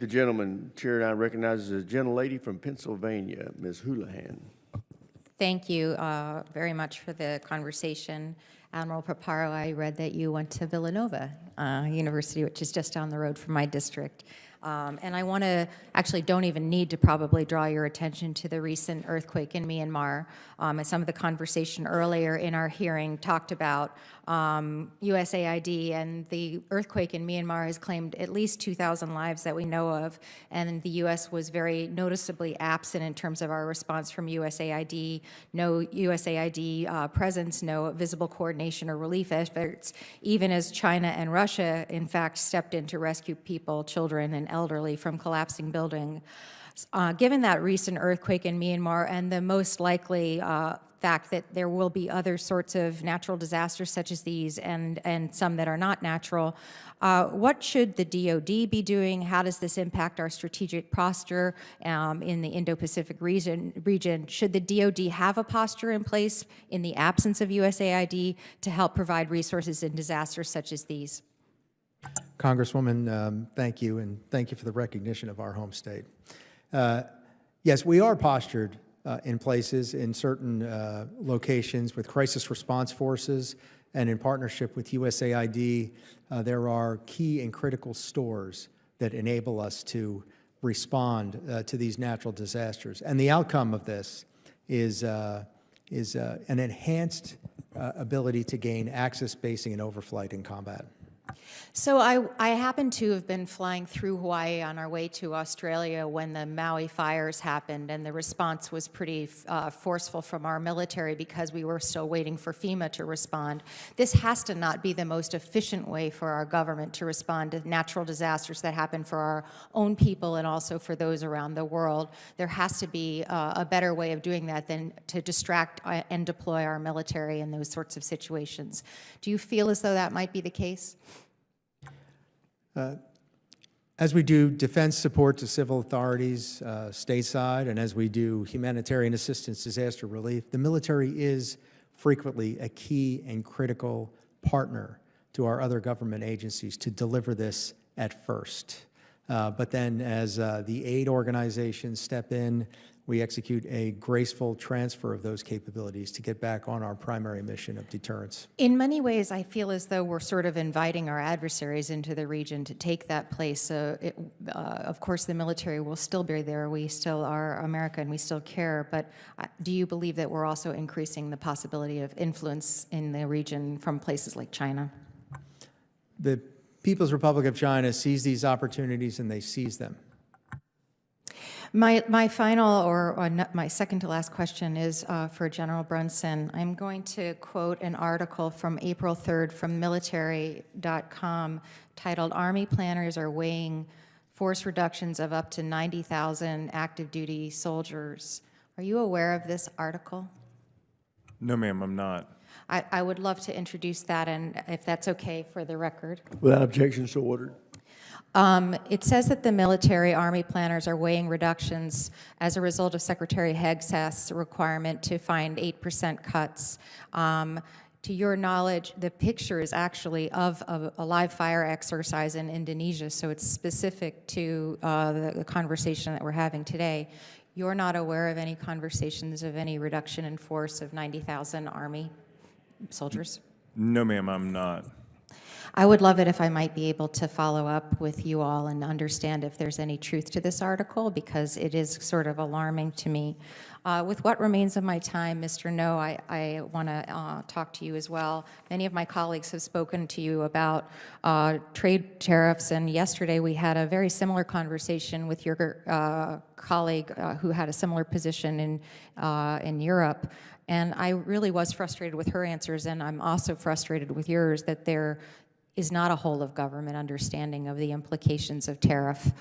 The gentleman, Chair, now recognizes the gentlelady from Pennsylvania, Ms. Houlahan. Thank you very much for the conversation. Admiral Paparo, I read that you went to Villanova University, which is just down the road from my district. And I want to, actually don't even need to probably draw your attention to the recent earthquake in Myanmar. And some of the conversation earlier in our hearing talked about USAID, and the earthquake in Myanmar has claimed at least 2,000 lives that we know of, and the U.S. was very noticeably absent in terms of our response from USAID. No USAID presence, no visible coordination or relief efforts, even as China and Russia, in fact, stepped in to rescue people, children, and elderly from collapsing buildings. Given that recent earthquake in Myanmar and the most likely fact that there will be other sorts of natural disasters such as these and some that are not natural, what should the DoD be doing? How does this impact our strategic posture in the Indo-Pacific region? Should the DoD have a posture in place in the absence of USAID to help provide resources in disasters such as these? Congresswoman, thank you, and thank you for the recognition of our home state. Yes, we are postured in places, in certain locations with crisis response forces, and in partnership with USAID, there are key and critical stores that enable us to respond to these natural disasters. And the outcome of this is an enhanced ability to gain access, basing, and overflight in combat. So I happen to have been flying through Hawaii on our way to Australia when the Maui fires happened, and the response was pretty forceful from our military because we were still waiting for FEMA to respond. This has to not be the most efficient way for our government to respond to natural disasters that happen for our own people and also for those around the world. There has to be a better way of doing that than to distract and deploy our military in those sorts of situations. Do you feel as though that might be the case? As we do defense support to civil authorities stateside, and as we do humanitarian assistance, disaster relief, the military is frequently a key and critical partner to our other government agencies to deliver this at first. But then as the aid organizations step in, we execute a graceful transfer of those capabilities to get back on our primary mission of deterrence. In many ways, I feel as though we're sort of inviting our adversaries into the region to take that place. Of course, the military will still be there. We still are America, and we still care. But do you believe that we're also increasing the possibility of influence in the region from places like China? The People's Republic of China sees these opportunities, and they seize them. My final, or my second to last question is for General Brunson. I'm going to quote an article from April 3rd from military.com titled, "Army Planners Are Weighing Force Reductions of Up to 90,000 Active Duty Soldiers." Are you aware of this article? No, ma'am, I'm not. I would love to introduce that, and if that's okay for the record. Without objection, so ordered. It says that the military Army planners are weighing reductions as a result of Secretary Hegseth's requirement to find 8% cuts. To your knowledge, the picture is actually of a live fire exercise in Indonesia, so it's specific to the conversation that we're having today. You're not aware of any conversations of any reduction in force of 90,000 Army soldiers? No, ma'am, I'm not. I would love it if I might be able to follow up with you all and understand if there's any truth to this article, because it is sort of alarming to me. With what remains of my time, Mr. No, I want to talk to you as well. Many of my colleagues have spoken to you about trade tariffs, and yesterday we had a very similar conversation with your colleague who had a similar position in Europe. And I really was frustrated with her answers, and I'm also frustrated with yours that there is not a whole of government understanding of the implications of tariff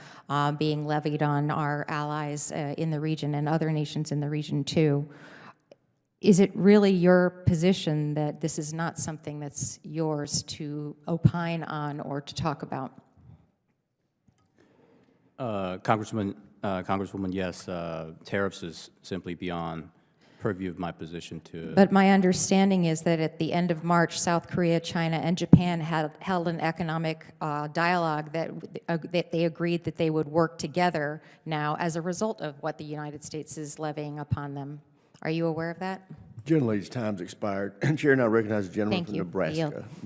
being levied on our allies in the region and other nations in the region too. Is it really your position that this is not something that's yours to opine on or to talk about? Congresswoman, yes, tariffs is simply beyond purview of my position to. But my understanding is that at the end of March, South Korea, China, and Japan held an economic dialogue that they agreed that they would work together now as a result of what the United States is levying upon them. Are you aware of that? Gentlelady's time's expired. Chair now recognizes the gentleman Thank from you. I yield. Nebraska,